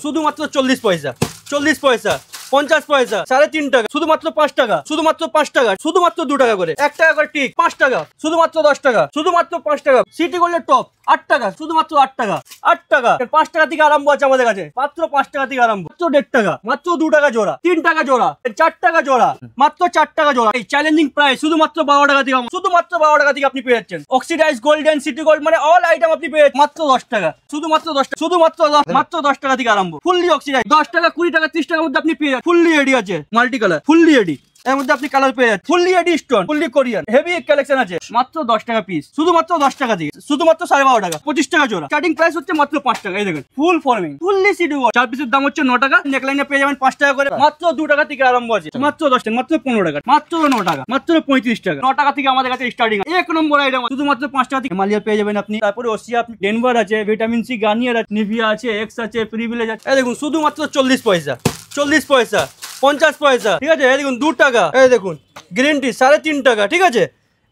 শুধুমাত্র 40 পয়সা, 40 পয়সা, 50 পয়সা, 3.5 টাকা, শুধুমাত্র 5 টাকা, শুধুমাত্র 5 টাকা, শুধুমাত্র 2 টাকা করে, 1 টাকা করে টিক, 5 টাকা, শুধুমাত্র 10 টাকা, শুধুমাত্র 5 টাকা, সিটি গোল্ডের টপ 8 টাকা, শুধুমাত্র 8 টাকা, 8 টাকা, 5 টাকা থেকে আরম্ভ আছে আমাদের কাছে, মাত্র 5 টাকা থেকে আরম্ভ, মাত্র 1.5 টাকা, মাত্র 2 টাকা জোড়া, 3 টাকা জোড়া, 4 টাকা জোড়া, মাত্র 4 টাকা জোড়া। এই চ্যালেঞ্জিং প্রাইস শুধুমাত্র 12 টাকা থেকে, শুধুমাত্র 12 টাকা থেকে আপনি পেয়ে যাচ্ছেন। অক্সিডাইজ গোল্ডেন সিটি গোল্ড মানে অল আইটেম আপনি পেয়ে যাচ্ছেন মাত্র 10 টাকা, শুধুমাত্র 10 টাকা, শুধুমাত্র মাত্র 10 টাকা থেকে আরম্ভ। ফুললি অক্সিডাইজ 10 টাকা, 20 টাকা, 30 টাকার মধ্যে আপনি পেয়ে যাচ্ছেন। ফুললি এডি আছে, মাল্টি কালার, ফুললি এডি, এর মধ্যে আপনি কালার পেয়ে যাচ্ছেন। ফুললি এডি stone, fully Korean, heavy collection আছে, মাত্র 10 টাকা পিস, শুধুমাত্র 10 টাকা থেকে, শুধুমাত্র 12.5 টাকা, 25 টাকা জোড়া। স্টার্টিং প্রাইস হচ্ছে মাত্র 5 টাকা। এই দেখেন ফুল ফর্মিং, ফুললি সিটি গোল্ড, 4 পিসের দাম হচ্ছে 9 টাকা, নেকলাইনে পেয়ে যাবেন 5 টাকা করে, মাত্র 2 টাকা থেকে আরম্ভ আছে, মাত্র 10 টাকা, মাত্র 15 টাকা, মাত্র 9 টাকা, মাত্র 35 টাকা, 9 টাকা থেকে আমাদের কাছে স্টার্টিং। এক নম্বর আইটেম শুধুমাত্র 5 টাকা থেকে হিমালয় পেয়ে যাবেন আপনি। তারপরে ওসিয়া, ডেনভার আছে, ভিটামিন সি, গার্নিয়ার আছে, নিভিয়া আছে, এক্স আছে, প্রিভিলেজ আছে। এই দেখুন শুধুমাত্র 40 পয়সা, 40 পয়সা, 50 পয়সা, ঠিক আছে। এই দেখুন 2 টাকা, এই দেখুন গ্রিন টি 3.5 টাকা, ঠিক আছে।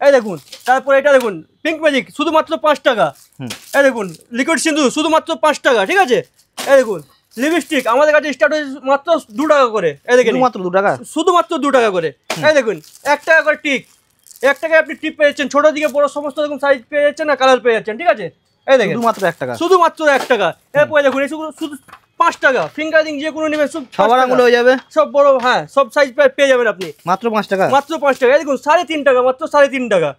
এই দেখুন তারপরে এটা দেখুন পিঙ্ক ম্যাজিক শুধুমাত্র 5 টাকা। এই দেখুন লিকুইড সিন্ধু শুধুমাত্র 5 টাকা, ঠিক আছে। এই দেখুন লিপস্টিক আমাদের কাছে স্টার্ট হয়েছে মাত্র 2 টাকা করে। এই দেখেন মাত্র 2 টাকা, শুধুমাত্র 2 টাকা করে। এই দেখুন 1 টাকা করে টিক, 1 টাকায় আপনি টিপ পেয়ে যাচ্ছেন, ছোট দিকে বড় সমস্ত রকম সাইজ পেয়ে যাচ্ছেন, না কালার পেয়ে যাচ্ছেন, ঠিক আছে। এই দেখেন শুধুমাত্র 1 টাকা, শুধুমাত্র 1 টাকা। এরপরে দেখুন শুধু 5 টাকা, ফিঙ্গারিং যে কোনো নেবেন সবার আঙুলে হয়ে যাবে, সব বড়, হ্যাঁ সব সাইজ পেয়ে যাবেন আপনি মাত্র 5 টাকা, মাত্র 5 টাকা। এই দেখুন 3.5 টাকা, মাত্র 3.5 টাকা।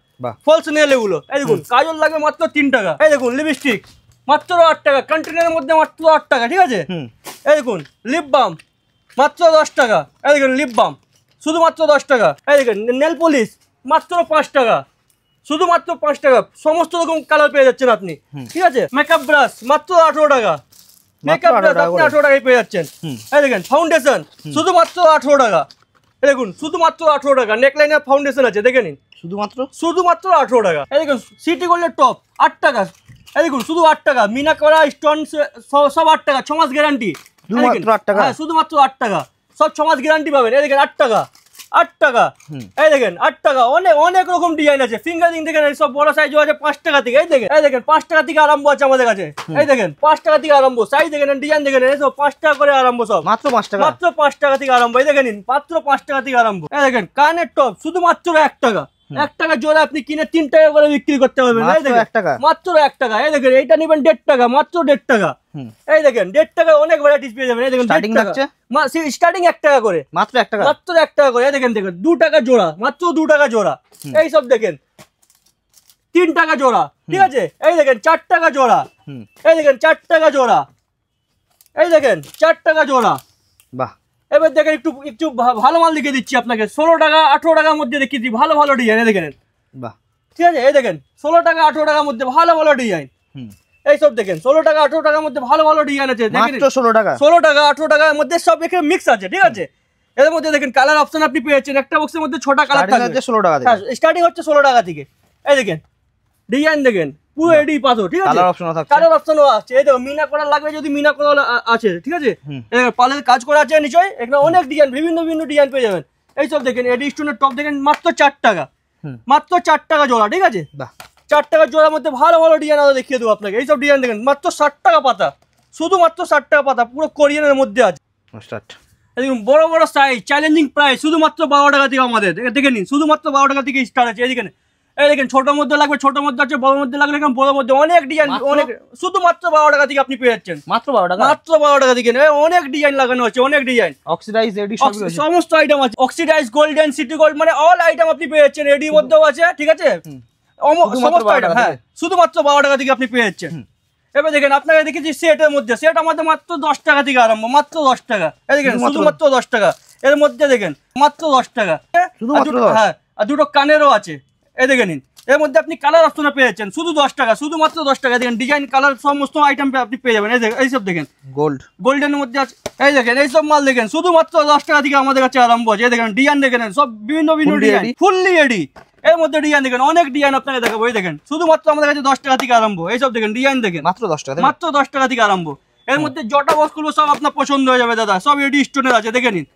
ফলস নেল এগুলো। এই দেখুন কাজল লাগবে মাত্র 3 টাকা। এই দেখুন লিপস্টিক মাত্র 8 টাকা, কন্টেনারের মধ্যে মাত্র 8 টাকা, ঠিক আছে। এই দেখুন লিপ বাম মাত্র 10 টাকা। এই দেখুন লিপ বাম শুধুমাত্র 10 টাকা। এই দেখুন নেল পলিশ মাত্র 5 টাকা, শুধুমাত্র 5 টাকা, সমস্ত রকম কালার পেয়ে যাচ্ছেন আপনি, ঠিক আছে। মেকআপ ব্রাশ মাত্র 18 টাকা, মেকআপ ব্রাশ আপনি 18 টাকায় পেয়ে যাচ্ছেন। এই দেখেন ফাউন্ডেশন শুধুমাত্র 18 টাকা। এই দেখুন শুধুমাত্র 18 টাকা, নেকলাইনের ফাউন্ডেশন আছে, দেখে নিন, শুধুমাত্র 18 টাকা। এই দেখুন সিটি গোল্ডের টপ 8 টাকা। এই দেখুন শুধু 8 টাকা, মিনা করা স্টোন সব 8 টাকা, 6 মাস গ্যারান্টি, শুধুমাত্র 8 টাকা, হ্যাঁ শুধুমাত্র 8 টাকা, সব 6 মাস গ্যারান্টি পাবেন। এই দেখেন 8 টাকা, 8 টাকা। এই দেখেন 8 টাকা, অনেক অনেক রকম ডিজাইন আছে। ফিঙ্গারিং দেখেন সব বড় সাইজও আছে 5 টাকা থেকে। এই দেখেন, এই দেখেন 5 টাকা থেকে আরম্ভ আছে আমাদের কাছে। এই দেখেন 5 টাকা থেকে আরম্ভ, সাইজ দেখেন, ডিজাইন দেখেন, এই সব 5 টাকা করে আরম্ভ, সব মাত্র 5 টাকা, মাত্র 5 টাকা থেকে আরম্ভ। এই দেখেন মাত্র 5 টাকা থেকে আরম্ভ। এই দেখেন কানের টপ শুধুমাত্র 1 টাকা, 1 টাকা জোড়া আপনি কিনে 3 টাকা করে বিক্রি করতে পারবেন। এই দেখেন 1 টাকা, মাত্র 1 টাকা। এই দেখেন এইটা নেবেন 1.5 টাকা, মাত্র 1.5 টাকা। এই দেখেন 1.5 টাকা অনেক ভ্যারাইটিস পেয়ে যাবেন। এই দেখেন স্টার্টিং 1 টাকা করে, মাত্র 1 টাকা, মাত্র 1 টাকা করে। এই দেখেন দেখেন 2 টাকা জোড়া, মাত্র 2 টাকা জোড়া। এই সব দেখেন 3 টাকা জোড়া, ঠিক আছে। এই দেখেন 4 টাকা জোড়া। এই দেখেন 4 টাকা জোড়া। এই দেখেন 4 টাকা জোড়া। বাহ। এবার দেখেন একটু একটু ভালো মাল লিখে দিচ্ছি আপনাকে, 16 টাকা 18 টাকার মধ্যে দেখিয়ে দিই, ভালো ভালো ডিজাইন। দেখেন বাহ, ঠিক আছে। এই দেখেন 16 টাকা 18 টাকার মধ্যে ভালো ভালো ডিজাইন। এই সব দেখেন 16 টাকা 18 টাকার মধ্যে ভালো ভালো ডিজাইন আছে। মাত্র 16 টাকা, 16 টাকা 18 টাকার মধ্যে সব এখানে মিক্স আছে, ঠিক আছে। এর মধ্যে দেখেন কালার অপশন আপনি পেয়ে যাচ্ছেন, একটা বক্সের মধ্যে 6টা কালার থাকবে। 16 টাকা থেকে স্টার্টিং হচ্ছে, 16 টাকা থেকে। এই দেখেন ডিজাইন দেখেন পুরো এডি পাথর, ঠিক আছে। কালার অপশনও থাকছে, কালার অপশনও আছে। এই দেখো মিনা করা লাগবে যদি মিনা করা আছে, ঠিক আছে। পালের কাজ করা আছে নিচয়, এখানে অনেক ডিজাইন, বিভিন্ন বিভিন্ন ডিজাইন পেয়ে যাবেন। এই সব দেখেন এডি স্টোনের টপ দেখেন মাত্র 4 টাকা, মাত্র 4 টাকা জোড়া, ঠিক আছে। 4 টাকা জোড়ার মধ্যে ভালো ভালো ডিজাইন আমরা দেখিয়ে দেবো আপনাকে। এই সব ডিজাইন দেখেন মাত্র 60 টাকা পাতা, শুধুমাত্র 60 টাকা পাতা, পুরো কোরিয়ানের মধ্যে আছে। দেখুন বড় বড় সাইজ, চ্যালেঞ্জিং প্রাইস, শুধুমাত্র 12 টাকা থেকে আমাদের, দেখে নিন, শুধুমাত্র 12 টাকা থেকে স্টার্ট আছে। এদিকে এই দেখেন ছোটোর মধ্যে লাগবে, ছোটোর মধ্যে আছে, বড়োর মধ্যে লাগলে এখানে বড়োর মধ্যে অনেক ডিজাইন, অনেক, শুধুমাত্র 12 টাকা থেকে আপনি পেয়ে যাচ্ছেন, মাত্র 12 টাকা, মাত্র 12 টাকা থেকে। অনেক ডিজাইন লাগানো আছে, অনেক ডিজাইন, অক্সিডাইজ এডি সমস্ত আইটেম আছে। অক্সিডাইজ গোল্ডেন সিটি গোল্ড মানে অল আইটেম আপনি পেয়ে যাচ্ছেন, এডির মধ্যেও আছে, ঠিক আছে, সমস্ত আইটেম, হ্যাঁ শুধুমাত্র 12 টাকা থেকে আপনি পেয়ে যাচ্ছেন। এবার দেখেন আপনাকে দেখেছি সেটের মধ্যে, সেট আমাদের মাত্র 10 টাকা থেকে আরম্ভ, মাত্র 10 টাকা। এই দেখেন শুধুমাত্র 10 টাকা। এর মধ্যে দেখেন মাত্র 10 টাকা, হ্যাঁ, আর দুটো কানেরও আছে। এই দেখে নিন, এর মধ্যে আপনি কালার অপশনে পেয়ে যাচ্ছেন শুধু 10 টাকা, শুধুমাত্র 10 টাকা। দেখেন ডিজাইন কালার সমস্ত আইটেম আপনি পেয়ে যাবেন। এই দেখেন এইসব দেখেন গোল্ড, গোল্ডেনের মধ্যে আছে। এই দেখেন এইসব মাল দেখেন শুধুমাত্র 10 টাকা থেকে আমাদের কাছে আরম্ভ আছে। এই দেখেন ডিজাইন দেখেন সব বিভিন্ন বিভিন্ন ডিজাইন, ফুললি এডি। এর মধ্যে ডিজাইন দেখেন অনেক ডিজাইন আপনাকে দেখাবো। এই দেখেন শুধুমাত্র আমাদের কাছে 10 টাকা থেকে আরম্ভ। এইসব দেখেন ডিজাইন দেখেন মাত্র 10 টাকা, মাত্র 10 টাকা থেকে আরম্ভ। এর মধ্যে জটা বক্সগুলো সব আপনার পছন্দ হয়ে যাবে দাদা, সব এডি স্টোনের আছে, দেখে নিন।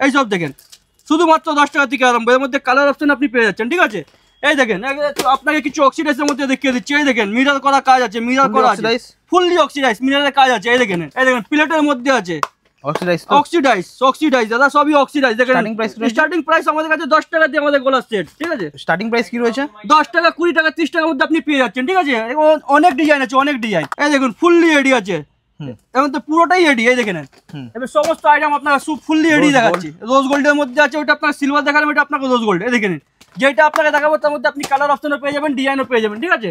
এইসব দেখেন শুধুমাত্র 10 টাকা থেকে আরম্ভ। এর মধ্যে কালার অপশন আপনি পেয়ে যাচ্ছেন, ঠিক আছে। এই দেখেন আপনাকে কিছু অক্সিডাইজের মধ্যে দেখিয়ে দিচ্ছি। এই দেখেন মিরর করা কাজ আছে, মিরর করা আছে, ফুললি অক্সিডাইজ মিররের কাজ আছে। এই দেখেন প্লেটের মধ্যে আছে অক্সিডাইজ দাদা, সবই অক্সিডাইজ। দেখেন স্টার্টিং প্রাইস আমাদের কাছে 10 টাকা দিয়ে আমাদের গলার সেট, ঠিক আছে? স্টার্টিং প্রাইস কি রয়েছে? 10 টাকা, 20 টাকা, 30 টাকার মধ্যে আপনি পেয়ে যাচ্ছেন, ঠিক আছে? অনেক ডিজাইন আছে, অনেক ডিজাইন। এই দেখুন ফুললি রেডি আছে, এবং তো পুরোটাই রেডি। এই দেখেন এবার সমস্ত আইটেম আপনারা ফুললি রেডি দেখাচ্ছি। রোজ গোল্ডের মধ্যে আছে, ওটা আপনার সিলভার দেখালাম, এটা আপনাকে রোজ গোল্ড। এই দেখেন যেটা আপনাকে দেখাবো তার মধ্যে আপনি কালার অপশনও পেয়ে যাবেন, ডিজাইনও পেয়ে যাবেন, ঠিক আছে?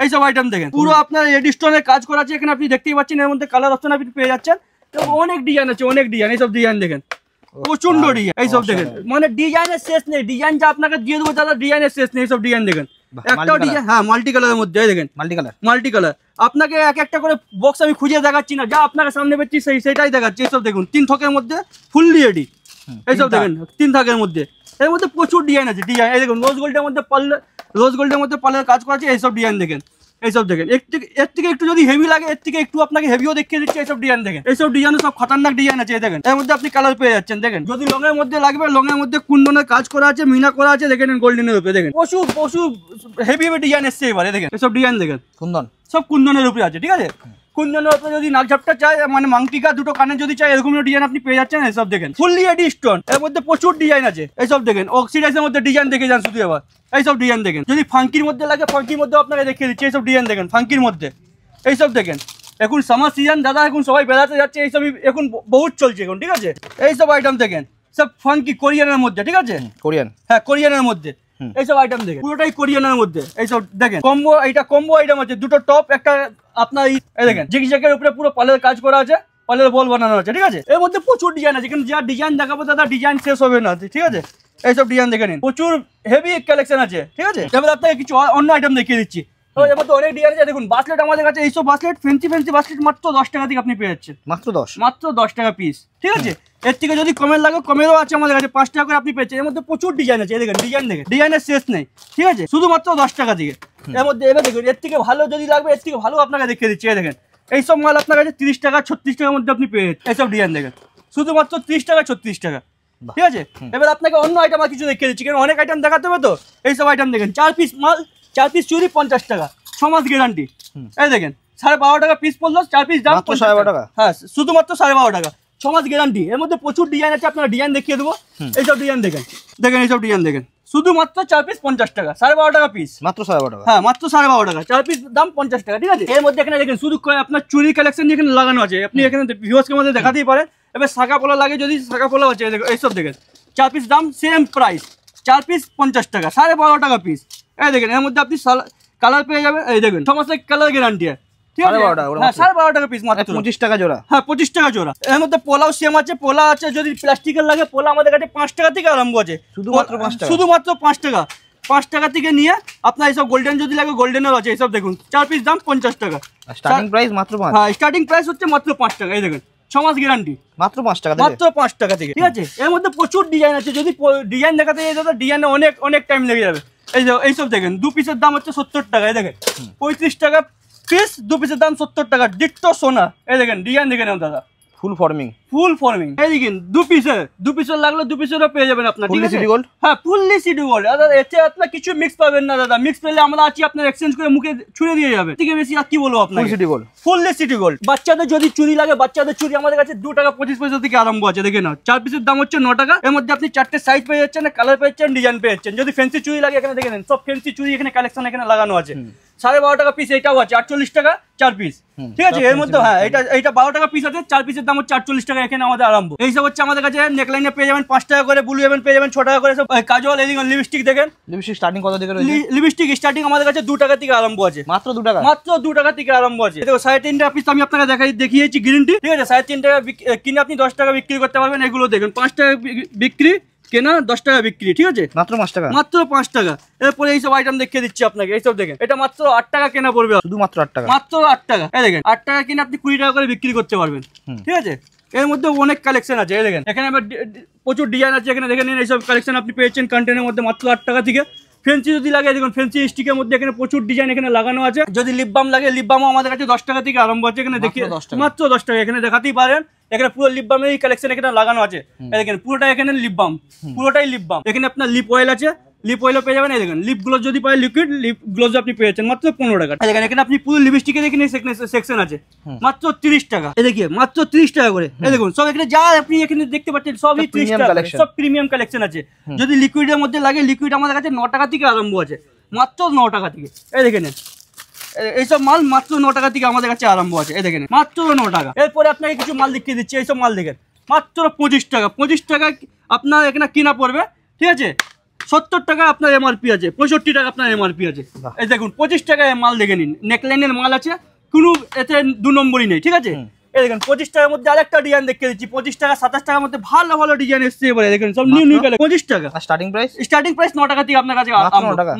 এইসব আইটেম দেখেন পুরো আপনার রেডি স্টোনের কাজ করা আছে। এখানে আপনি দেখতেই পাচ্ছেন, এর মধ্যে কালার অপশন আপনি পেয়ে যাচ্ছেন। অনেক ডিজাইন আছে, অনেক ডিজাইন। এইসব ডিজাইন দেখেন প্রচন্ড ডিজাইন। এইসব দেখেন মানে ডিজাইনের শেষ নেই, ডিজাইন যা আপনাকে দিয়ে দেবো দাদা, ডিজাইনের শেষ নেই। এইসব ডিজাইন দেখেন, একটাও ডিজাইন, হ্যাঁ মাল্টি কালারের মধ্যে। দেখেন মাল্টি কালার, আপনাকে এক একটা করে বক্স আমি খুঁজে দেখাচ্ছি না, যা আপনাকে সামনে পেয়েছি সেটাই দেখাচ্ছি। এইসব দেখুন 3 থকের মধ্যে ফুললি রেডি। এইসব দেখেন 3 থাকের মধ্যে, এর মধ্যে প্রচুর ডিজাইন আছে। ডিজাইন এই দেখুন রোজ গোল্ডের মধ্যে পার্লের কাজ করা আছে। এইসব ডিজাইন দেখেন, এইসব দেখেন এর থেকে একটু যদি হেভি লাগে, এর থেকে একটু আপনাকে হেভিও দেখিয়ে দিচ্ছে। এইসব ডিজাইন দেখেন, এইসব ডিজাইনে সব খতরনাক ডিজাইন আছে। দেখেন এর মধ্যে আপনি কালার পেয়ে যাচ্ছেন। দেখেন যদি লংয়ের মধ্যে লাগবে, লংয়ের মধ্যে কুন্দনের কাজ করা আছে, মিনা করা আছে। দেখেন গোল্ডেনের উপরে দেখেন প্রচুর হেভি ডিজাইন এসছে এবারে। দেখেন এসব ডিজাইন দেখেন, কুন্দন, সব কুন্দনের উপরে আছে, ঠিক আছে? কুন্দনের উপরে যদি নাক ঝাপটা চাই, মানে মাংটিকা দুটো কানে যদি চাই, এরকম ডিজাইন আপনি পেয়ে যাচ্ছেন। এইসব দেখেন ফুললি রেডি স্টোন, এর মধ্যে প্রচুর ডিজাইন আছে। এইসব দেখেন অক্সিডাইজের মধ্যে ডিজাইন দেখে যান শুধু এবার। এইসব ডিজাইন দেখেন, যদি ফাঙ্কির মধ্যে লাগে, ফাঙ্কির মধ্যে আপনাকে দেখিয়ে দিচ্ছি। এইসব ডিজাইন দেখেন ফাঙ্কির মধ্যে। এইসব দেখেন এখন সামার সিজন দাদা, এখন সবাই বেড়াতে যাচ্ছে, এইসবই এখন বহুত চলছে এখন, ঠিক আছে? এইসব আইটেম দেখেন সব ফাঙ্কি কোরিয়ানের মধ্যে, ঠিক আছে? কোরিয়ান, হ্যাঁ কোরিয়ানের মধ্যে। এইসব আইটেম দেখেন পুরোটাই কোরিয়ানের মধ্যে। এইসব দেখেন কম্বো, এইটা কম্বো আইটেম আছে, দুটো টপ একটা আপনার। এই দেখেন জিগজ্যাগের উপরে পুরো পালের কাজ করা আছে, পালের বল বানানো আছে, ঠিক আছে? এর মধ্যে প্রচুর ডিজাইন আছে, কিন্তু যা ডিজাইন দেখাবো দাদা ডিজাইন শেষ হবে না, ঠিক আছে? এইসব ডিজাইন দেখে নিন, প্রচুর হেভি কালেকশন আছে, ঠিক আছে? এবার আপনাকে কিছু অন্য আইটেম দেখিয়ে দিচ্ছি। এবার তো অনেক ডিজাইন আছে। দেখুন বাসলেট আমাদের কাছে, এইসব বাসলেট ফ্যান্সি বাসলেট মাত্র 10 টাকা থেকে আপনি পেয়ে যাচ্ছেন। মাত্র 10 টাকা পিস, ঠিক আছে? এর থেকে যদি কমের লাগে, কমেরও আছে আমাদের কাছে, 5 টাকা করে আপনি পেয়েছেন। এর মধ্যে প্রচুর ডিজাইন আছে। দেখেন ডিজাইন দেখেন, ডিজাইনের শেষ নেই, ঠিক আছে? শুধুমাত্র 10 টাকা থেকে এর মধ্যে। এবার দেখুন এর থেকে ভালো যদি লাগবে, এর থেকে ভালো আপনাকে দেখিয়ে দিচ্ছি। দেখেন এইসব মাল আপনার কাছে 30 টাকা 36 টাকার মধ্যে আপনি পেয়ে যাচ্ছেন। এইসব ডিজাইন দেখেন শুধুমাত্র 30 টাকা 36 টাকা, ঠিক আছে? এবার আপনাকে অন্য আইটেম আর কিছু দেখিয়ে দিচ্ছি, কারণ অনেক আইটেম দেখাতে হবে তো। এইসব আইটেম দেখেন 4 পিস মাল, 4 পিস চুরি 50 টাকা, 6 মাস গ্যারান্টি। এই দেখেন 12.5 টাকা পিস পড়লো, 4 পিস দাম 12.5 টাকা। হ্যাঁ শুধুমাত্র 12.5 টাকা, 6 মাস গ্যারান্টি। এর মধ্যে প্রচুর ডিজাইন আছে, আপনারা ডিজাইন দেখিয়ে দেবো। এইসব ডিজাইন দেখেন, এইসব ডিজাইন দেখেন শুধুমাত্র 4 পিস 50 টাকা, 12.5 টাকা পিস, মাত্র 12.5 টাকা। হ্যাঁ মাত্র 12.5 টাকা, 4 পিস দাম 50 টাকা, ঠিক আছে? এর মধ্যে এখানে দেখেন শুধু আপনার চুরি কালেকশন এখানে লাগানো আছে, আপনি এখানে ভিউয়ার্সকে মধ্যে দেখাতেই পারেন। এবার শাখা পোলা লাগে, যদি শাখা পোলা আছে এইসব দেখেন 4 পিস দাম সেম প্রাইস, 4 পিস 50 টাকা, 12.5 টাকা পিস। এই দেখেন এর মধ্যে আপনি কালার পেয়ে যাবেন। এই দেখেন সমস্ত কালার গ্যারান্টি, ঠিক আছে? 12.5 টাকা পিস, মাত্র 25 টাকা জোড়া। হ্যাঁ 25 টাকা জোড়া। এর মধ্যে পোলাও সেম আছে, পোলা আছে। যদি প্লাস্টিকের লাগে পোলা আমাদের কাছে 5 টাকা থেকে আরম্ভ আছে, শুধুমাত্র 5 টাকা। 5 টাকা থেকে নিয়ে আপনার এইসব গোল্ডেন যদি লাগে, গোল্ডেনের আছে। এইসব দেখুন 4 পিস দাম 50 টাকা, স্টার্টিং প্রাইস মাত্র 5। হ্যাঁ স্টার্টিং প্রাইস হচ্ছে মাত্র 5 টাকা। এই দেখেন 6 মাস গ্যারান্টি, মাত্র 5 টাকা, মাত্র 5 টাকা থেকে, ঠিক আছে? এর মধ্যে প্রচুর ডিজাইন আছে, যদি ডিজাইন দেখাতে যাই দাদা ডিজাইনে অনেক টাইম লেগে যাবে। এইসব দেখেন 2 পিসের দাম হচ্ছে 70 টাকা। এই দেখেন 35 টাকা পিস, 2 পিসের দাম 70 টাকা, ডিট্টো সোনা। এই দেখেন ডিজাইন দেখে নেন দাদা, ফুল ফর্মিং। এই দেখেন 2 পিসের লাগলে 2 পিসেরও পেয়ে যাবেন আপনার, ঠিক আছে? হ্যাঁ ফুললি সিটি গোল্ড। দাদা এতে আপনার কিছু মিক্স পাবেন না দাদা, মিক্স পেলে আমরা আছি আপনার এক্সচেঞ্জ করে মুখে ছুঁড়ে দিয়ে যাবে, ঠিক আছে? বেশি আর কি বলবো আপনার, ফুললি সিটি গোল্ড। বাচ্চাদের যদি চুরি লাগে, বাচ্চাদের চুরি আমাদের কাছে 2 টাকা 25 পয়সা থেকে আরম্ভ আছে। দেখে নাও 4 পিসের দাম হচ্ছে 9 টাকা। এর মধ্যে আপনি 4টে সাইজ পেয়ে যাচ্ছেন, কালার পেয়ে যাচ্ছেন, ডিজাইন পেয়ে যাচ্ছেন। যদি ফ্যান্সি চুরি লাগে এখানে দেখে নেন, সব ফ্যান্সি চুরি এখানে কালেকশন এখানে লাগানো আছে। 12.5 টাকা পিস এটাও আছে, 48 টাকা 4 পিস, ঠিক আছে? এর মধ্যে হ্যাঁ এটা 12 টাকা পিস আছে, 4 পিসের দাম হচ্ছে 48 টাকা। এখানে আমাদের আরম্ভ। এইসব হচ্ছে আমাদের কাছে নেকলাইনে পেয়ে যাবেন 5 টাকা করে, ব্লু হেভেন পেয়ে যাবেন 6 টাকা করে। সব কাজল, এদিকে লিপস্টিক দেখেন, লিপস্টিক স্টার্টিং কত থেকে রয়েছে? লিপস্টিক স্টার্টিং আমাদের কাছে 2 টাকা থেকে আরম্ভ আছে, মাত্র 2 টাকা, মাত্র 2 টাকা থেকে আরম্ভ আছে। দেখো 3.5 টাকা পিস আমি আপনাকে দেখিয়েছি গ্রিন টি, ঠিক আছে? 3.5 টাকা কিনে আপনি 10 টাকা বিক্রি করতে পারবেন। এগুলো দেখুন 5 টাকা বিক্রি, কেনা 10 টাকা বিক্রি, ঠিক আছে? মাত্র 5 টাকা, মাত্র 5 টাকা। এরপরে এইসব আইটেম দেখিয়ে দিচ্ছি আপনাকে। এইসব দেখেন এটা মাত্র 8 টাকা কেনা পড়বে, শুধু মাত্র 8 টাকা, মাত্র 8 টাকা। এই দেখেন 8 টাকা কিনে আপনি 20 টাকা করে বিক্রি করতে পারবেন, ঠিক আছে? এর মধ্যে অনেক কালেকশন আছে। এই দেখেন এখানে আবার প্রচুর ডিজাইন আছে, এখানে দেখেন এইসব কালেকশন আপনি পেয়েছেন কন্টেনের মধ্যে মাত্র 8 টাকা থেকে। ফেন্সি যদি লাগে দেখুন ফেন্সি স্টিকের মধ্যে এখানে প্রচুর ডিজাইন এখানে লাগানো আছে। যদি লিপ বাম লাগে, লিপ বামও আমাদের কাছে 10 টাকা থেকে আরম্ভ আছে। এখানে দেখিয়ে মাত্র 10 টাকা, এখানে দেখাতেই পারেন। এখানে পুরো লিপ বামের কালেকশন এখানে লাগানো আছে। দেখেন পুরোটা এখানে লিপ বাম, পুরোটাই লিপ বাম। এখানে আপনার লিপ অয়েল আছে, লিপ অয়েলও পেয়ে যাবেন। এই দেখেন লিপ গ্লোজ যদি পাই, লিকুইড লিপ গ্লোজ আপনি পেয়ে যাচ্ছেন মাত্র 15 টাকা। দেখেন এখানে আপনি পুরো লিপস্টিকের এখানে সেকশন আছে মাত্র 30 টাকা। এই দেখিয়ে মাত্র 30 টাকা করে। এই দেখুন সব এখানে যা আপনি এখানে দেখতে পাচ্ছেন সবই 30 টাকা, সব প্রিমিয়াম কালেকশন আছে। যদি লিকুইডের মধ্যে লাগে, লিকুইড আমাদের কাছে 9 টাকা থেকে আরম্ভ আছে, মাত্র 9 টাকা থেকে। এই দেখেন এইসব মাল মাত্র 9 টাকা থেকে আমাদের কাছে আরম্ভ আছে। এই দেখেন মাত্র 9 টাকা। এরপরে আপনাকে কিছু মাল দেখিয়ে দিচ্ছি। এইসব মাল দেখেন মাত্র 25 টাকা। 25 টাকা আপনার এখানে কিনা পড়বে, ঠিক আছে। 70 টাকা আপনার এমআরপি আছে, 65 টাকা আপনার এমআরপি আছে। এই দেখুন 25 টাকায় মাল দেখে নিন, নেকলাইনের মাল আছে, কোনো এতে 2 নম্বরই নেই, ঠিক আছে। এই দেখেন 25 টাকার মধ্যে আরেকটা ডিজাইন দেখিয়ে দিচ্ছি। 25 টাকা 27 টাকার মধ্যে ভালো ভালো ডিজাইন এসছে এবারে। দেখেন সব নিউ নিউ কালার। 25 টাকা স্টার্টিং প্রাইস 9 টাকা থেকে আপনার কাছে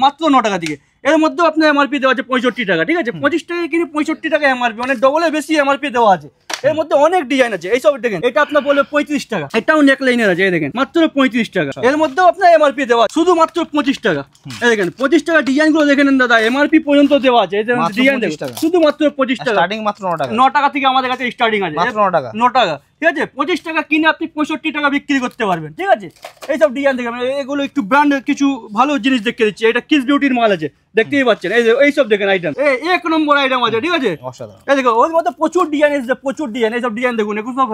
মাত্র 9 টাকা থেকে। এর মধ্যে আপনার এমআরপি দেওয়া আছে 65 টাকা, ঠিক আছে। 25 টাকা কিনে 65 টাকা এমআরপি, মানে ডবলের বেশি এমআরপি দেওয়া আছে। এর মধ্যে অনেক ডিজাইন আছে। এইসব দেখেন, এটা আপনার বলবে 35 টাকা, এটাও নেকলাইনের আছে। এই দেখেন মাত্র 35 টাকা। এর মধ্যেও আপনার এমআরপি দেওয়া শুধুমাত্র 25 টাকা। এই দেখেন 25 টাকা ডিজাইন গুলো দেখে নেন দাদা, এমআরপি পর্যন্ত দেওয়া আছে। এই ডিজাইন দেখেন শুধুমাত্র 25 টাকা, স্টার্টিং মাত্র 9 টাকা। 9 টাকা থেকে আমাদের কাছে স্টার্টিং আছে, মাত্র 9 টাকা। 9 টাকা, ঠিক আছে। 25 টাকা কিনে আপনি 65 টাকা বিক্রি করতে পারবেন, ঠিক আছে। এইসব ডিজাইন দেখেন, এগুলো একটু ব্র্যান্ড কিছু ভালো জিনিস দেখে দিচ্ছি। এটা কিস বিউটির মাল আছে, দেখতেই পাচ্ছেন। এইসব দেখেন আইটেম, এক নম্বর আইটেম আছে, ঠিক আছে। এই দেখো ওর মধ্যে প্রচুর ডিজাইন এসেছে, প্রচুর ডিজাইন। এইসব ডিজাইন দেখুন, এখন সব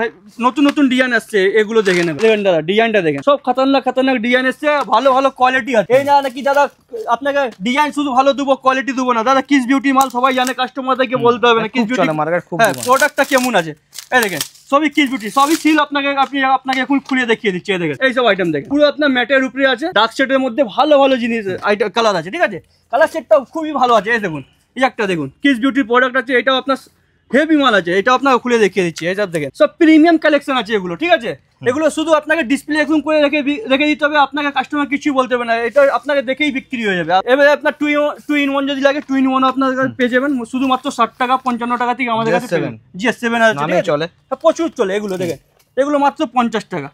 নতুন নতুন ডিজাইন আসছে, এগুলো দেখে নেবেন। দেখেন দাদা ডিজাইনটা দেখেন, সব খতরনাক খতরনাক ডিজাইন এসছে, ভালো ভালো কোয়ালিটি আছে। এই না নাকি দাদা আপনাকে ডিজাইন শুধু ভালো দেবো, কোয়ালিটি দেবো না। দাদা কিস বিউটি মাল সবাই জানে, কাস্টমারদেরকে বলতে হবে না কিস বিউটি প্রোডাক্টটা কেমন আছে। এই দেখেন সবই কিস বিউটি, সবই সিল। আপনাকে এখন খুলে দেখিয়ে দিচ্ছি। এই দেখেন এইসব আইটেম দেখেন, পুরো আপনার ম্যাটের উপরে আছে, ডার্ক শেডের মধ্যে ভালো ভালো জিনিস আইটেম কালার আছে, ঠিক আছে। কালার সেটটাও খুবই ভালো আছে। এই দেখুন এই একটা দেখুন কিস বিউটির প্রোডাক্ট আছে, এটাও আপনার হেভি মাল আছে, এটা আপনাকে খুলে দেখিয়ে দিচ্ছি। এইসব দেখেন সব প্রিমিয়াম কালেকশন আছে এগুলো, ঠিক আছে। এগুলো শুধু আপনাকে ডিসপ্লে এখন করে রেখে দিতে হবে, আপনাকে কাস্টমার কিছু বলতে হবে না, এটা আপনাকে দেখেই বিক্রি হয়ে যাবে। এবারে আপনার 2 in 1 যদি লাগে 2 in 1 আপনার কাছে পেয়ে যাবেন শুধুমাত্র 60 টাকা 55 টাকা থেকে আমাদের কাছে পেয়ে যাবেন। GS7 আছে, চলে প্রচুর চলে এগুলো। দেখেন এগুলো মাত্র 50 টাকা,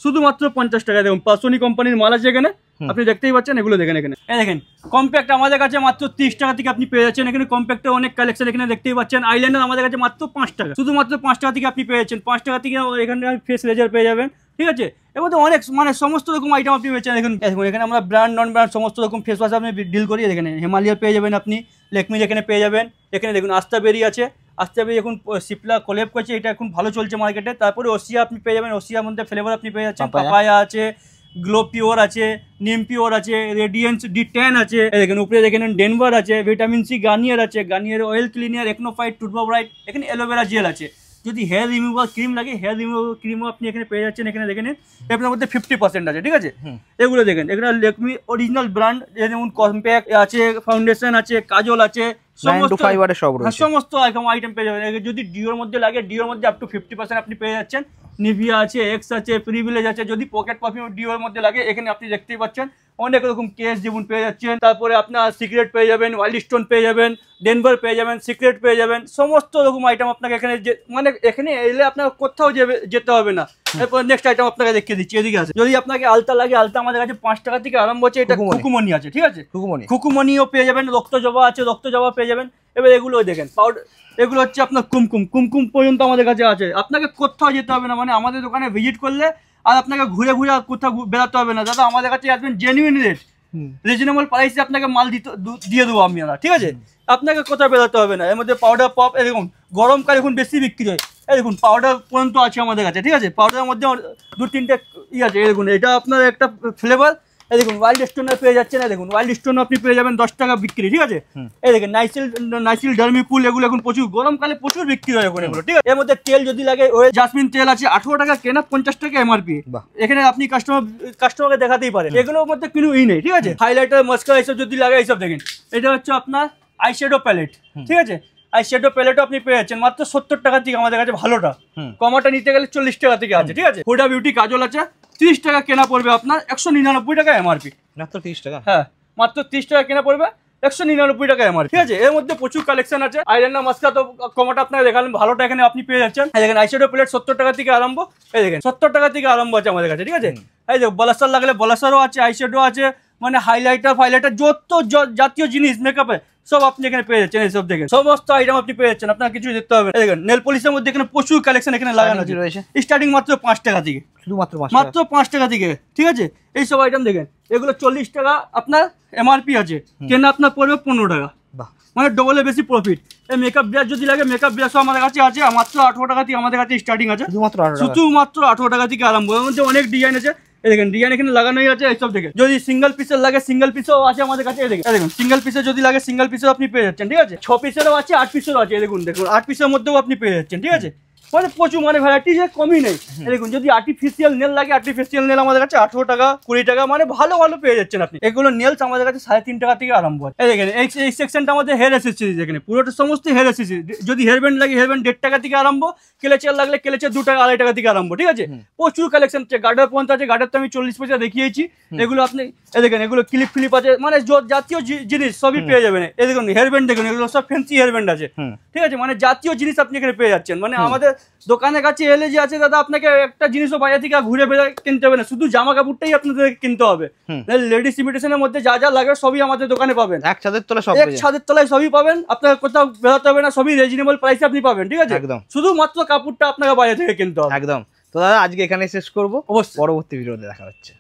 শুধুমাত্র 50 টাকা। দেখুন পাসোনি কোম্পানির মাল আছে এখানে, আপনি দেখতেই পাচ্ছেন। এগুলো দেখেন এখানে, এই দেখেন কম্প্যাক্ট আমাদের কাছে মাত্র 30 টাকা থেকে আপনি পেয়ে যাচ্ছেন। এখানে কম্প্যাক্টে অনেক কালেকশন এখানে দেখতেই পাচ্ছেন। আইল্যান্ডার আমাদের কাছে মাত্র 5 টাকা, শুধুমাত্র 5 টাকা থেকে আপনি পেয়ে যাচ্ছেন। 5 টাকা থেকে এখানে ফেস রেজার পেয়ে যাবেন, ঠিক আছে। এর মধ্যে অনেক মানে সমস্ত রকম আইটেম আপনি পেয়েছেন। দেখুন এখানে আমরা ব্র্যান্ড নন ব্র্যান্ড সমস্ত রকম ফেস ওয়াশ আপনি ডিল করি। এখানে হিমালয়ার পেয়ে যাবেন, আপনি লেকমির এখানে পেয়ে যাবেন। এখানে দেখুন আস্তা বেরি আছে, আস্তা বেরি এখন সিপলা কোলেব করছে, এটা এখন ভালো চলছে মার্কেটে। তারপরে ওসিয়া আপনি পেয়ে যাবেন, ওসিয়ার মধ্যে ফ্লেভার আপনি পেয়ে যাচ্ছেন। পাপায়া আছে, গ্লো পিওর আছে, নিম পিওর আছে, রেডিয়েন্স D10 আছে। দেখেন উপরে দেখেন ডেনভার আছে, ভিটামিন সি গার্নিয়ার আছে, গার্নিয়ার অয়েল ক্লিনিয়ার, একনোফাইট, টুথব্রাশ ব্রাইট, এখানে অ্যালোভেরা জেল আছে। যদি হেয়ার রিমুভার ক্রিম লাগে, হেয়ার রিমুভার ক্রিমও আপনি এখানে পেয়ে যাচ্ছেন। এখানে দেখেন এর মধ্যে 50% আছে, ঠিক আছে। এগুলো দেখেন, এখানে লেকমি অরিজিনাল ব্র্যান্ড, যেমন কম্প্যাক্ট আছে, ফাউন্ডেশন আছে, কাজল আছে, সমস্ত আইটেম পেয়ে যাবেন। যদি ডিওর মধ্যে লাগে, ডিওর মধ্যে আপ টু 50% আপনি পেয়ে যাচ্ছেন। নিভিয়া আছে, এক্স আছে, প্রিভিলেজ আছে। যদি পকেট পারফিউম ডিওর মধ্যে লাগে, এখানে আপনি দেখতেই পাচ্ছেন অনেক রকম কেস যেমন পেয়ে যাচ্ছেন। তারপরে আপনার সিক্রেট পেয়ে যাবেন, ওয়াইল্ড স্টোন পেয়ে যাবেন, ডেনভার পেয়ে যাবেন, সিক্রেট পেয়ে যাবেন, সমস্ত রকম আইটেম আপনাকে এখানে মানে এখানে এলে আপনার কোথাও যেতে হবে না। এরপর নেক্সট আইটেম আপনাকে দেখিয়ে দিচ্ছি, এদিকে আছে। যদি আপনাকে আলতা লাগে, আলতা আমাদের কাছে 5 টাকা থেকে আরম্ভ হচ্ছে। এটা খুকুমনি আছে, ঠিক আছে। খুকুমনিও পেয়ে যাবেন, রক্ত জবা আছে, রক্ত জবা পেয়ে যাবেন। এবার এগুলো দেখেন পাউডার, এগুলো হচ্ছে আপনার কুমকুম পর্যন্ত আমাদের কাছে আছে। আপনাকে কোথাও যেতে হবে না, মানে আমাদের দোকানে ভিজিট করলে আর আপনাকে ঘুরে ঘুরে কোথাও বেড়াতে হবে না। দাদা আমাদের কাছে আসবেন, জেনুইন রেট, রিজনেবল প্রাইসে আপনাকে মাল দিয়ে দেবো আমি, ঠিক আছে। আপনাকে কোথাও বেরোতে হবে না। এর মধ্যে পাউডার পপ, এরকম গরমকালে এখন বেশি বিক্রি হয়। এই দেখুন পাউডার পর্যন্ত আছে আমাদের কাছে, ঠিক আছে। পাউডারের মধ্যে 2-3টে আছে। এই দেখুন এটা আপনার একটা ফ্লেভার। এই দেখুন ওয়াইল্ড স্টোনার পেয়ে যাচ্ছেন। এই দেখুন ওয়াইল্ড স্টোন আপনি পেয়ে যাবেন 10 টাকা বিক্রি, ঠিক আছে। এই দেখেন নাইসিল ডার্মিপুল, এগুলো এখন প্রচুর গরমকালে প্রচুর বিক্রি হয় এখন এগুলো, ঠিক আছে। এর মধ্যে তেল যদি লাগে, ওই জাসমিন তেল আছে 18 টাকা কেনা, 50 টাকা এমআরপি। এখানে আপনি কাস্টমারকে দেখাতেই পারেন। এগুলোর মধ্যে কোনো নেই, ঠিক আছে। হাইলাইটার, মাস্কারা এইসব যদি লাগে, এইসব দেখেন। এটা হচ্ছে আপনার আইশ্যাডো প্যালেট, ঠিক আছে। আইশ্যাডো প্যালেটও আপনি পেয়ে যাচ্ছেন মাত্র 70 টাকা থেকে আমাদের কাছে। ভালোটা কমাটা নিতে গেলে 40 টাকা থেকে আছে, ঠিক আছে। হুডা বিউটি কাজল আছে, 30 টাকা কেনা পড়বে আপনার, 199 টাকা এমআরপি। মাত্র 30 টাকা, হ্যাঁ মাত্র 30 টাকা কেনা পড়বে, 199 টাকা এমআরপি, ঠিক আছে। এর মধ্যে প্রচুর কালেকশন আছে। আইলাইনার, মাস্কারা তো কমাটা আপনাকে দেখালাম, ভালোটা এখানে আপনি পেয়ে যাচ্ছেন। এই দেখেন আইশ্যাডো প্যালেট 70 টাকা থেকে আরম্ভ। এই দেখেন 70 টাকা থেকে আরম্ভ আছে আমাদের কাছে, ঠিক আছে। এই দেখো বলাসার লাগলে বলাসারও আছে, আইশ্যাডো আছে, মানে হাইলাইটার যত জাতীয় জিনিস মেকআপে সব আপনি এখানে পেয়ে যাচ্ছেন। এইসব দেখেন সমস্ত আইটেম আপনি পেয়ে যাচ্ছেন, আপনার কিছু দেখতে হবে। দেখেন নেল পলিশের মধ্যে এখানে প্রচুর কালেকশন এখানে লাগানো আছে, স্টার্টিং মাত্র 5 টাকা থেকে, শুধুমাত্র মাত্র 5 টাকা থেকে, ঠিক আছে। এইসব আইটেম দেখেন, এগুলো 40 টাকা আপনার এমআরপি আছে, কেনা আপনার পড়বে 15 টাকা, মানে ডবলের বেশি প্রফিট। এই মেকআপ ব্রাশ যদি লাগে, মেকআপ ব্রাশও আমাদের কাছে আছে, মাত্র 18 টাকা থেকে আমাদের কাছে স্টার্টিং আছে, শুধুমাত্র 18 টাকা থেকে আরম্ভ। এর মধ্যে অনেক ডিজাইন আছে, এই দেখেন ডিজাইন এখানে লাগানোই আছে। এইসব দেখেন যদি সিঙ্গেল পিসের লাগে, সিঙ্গেল পিসও আছে আমাদের কাছে। এই দেখেন সিঙ্গেল পিসের যদি লাগে, সিঙ্গেল পিসও আপনি পেয়ে যাচ্ছেন, ঠিক আছে। 6 পিসেরও আছে, 8 পিসেরও আছে। দেখুন 8 পিসের মধ্যেও আপনি পেয়ে যাচ্ছেন, ঠিক আছে। মানে প্রচুর মানে ভ্যারাইটি যে কমই নেই। দেখুন যদি আর্টিফিশিয়াল নেল লাগে, আর্টিফিশিয়াল নেল আমাদের কাছে 18 টাকা 20 টাকা, মানে ভালো ভালো পেয়ে যাচ্ছেন আপনি। এগুলো নেলস আমাদের কাছে 3.5 টাকা থেকে আরম্ভ হয়। এই দেখেন এই সেকশনটা আমাদের হেয়ার অ্যাসেসরিজ, এখানে পুরোটা সমস্ত হেয়ার অ্যাসেসরিজ। যদি হেয়ার ব্যান্ড লাগে, হেয়ার ব্যান্ড 1.5 টাকা থেকে আরম্ভ, ক্লেচার লাগলে ক্লেচার 2 টাকা 2.5 টাকা থেকে আরম্ভ, ঠিক আছে। প্রচুর কালেকশন আছে, গার্ডার পর্যন্ত আছে। গার্ডার তো আমি 40 পয়সা দেখিয়েছি। এগুলো আপনি এই দেখেন, এগুলো ক্লিপ ফ্লিপ আছে, মানে জাতীয় জিনিস সবই পেয়ে যাবেন। এই দেখুন হেয়ার ব্যান্ড দেখুন, এগুলো সব ফ্যান্সি হেয়ার ব্যান্ড আছে, ঠিক আছে। মানে জাতীয় জিনিস আপনি এখানে পেয়ে যাচ্ছেন। মানে আমাদের দোকানের কাছে এলে যে আছে দাদা, আপনাকে একটা জিনিসও বাইরে থেকে ঘুরে বেড়ে কিনতে হবে না, শুধু জামা কাপড়টাই আপনাদের কিনতে হবে। লেডিস ইমিটেশনের মধ্যে যা যা লাগে সবই আমাদের দোকানে পাবেন, এক ছাদের তলায় সবই পাবেন। আপনাকে কোথাও বেরোতে হবে না, সবই রিজনেবল প্রাইসে আপনি পাবেন, ঠিক আছে। শুধুমাত্র কাপড়টা আপনাকে বাইরে থেকে কিনতে হবে। একদম। তো দাদা আজকে এখানে শেষ করবো, অবশ্যই পরবর্তী ভিডিওতে দেখা হচ্ছে।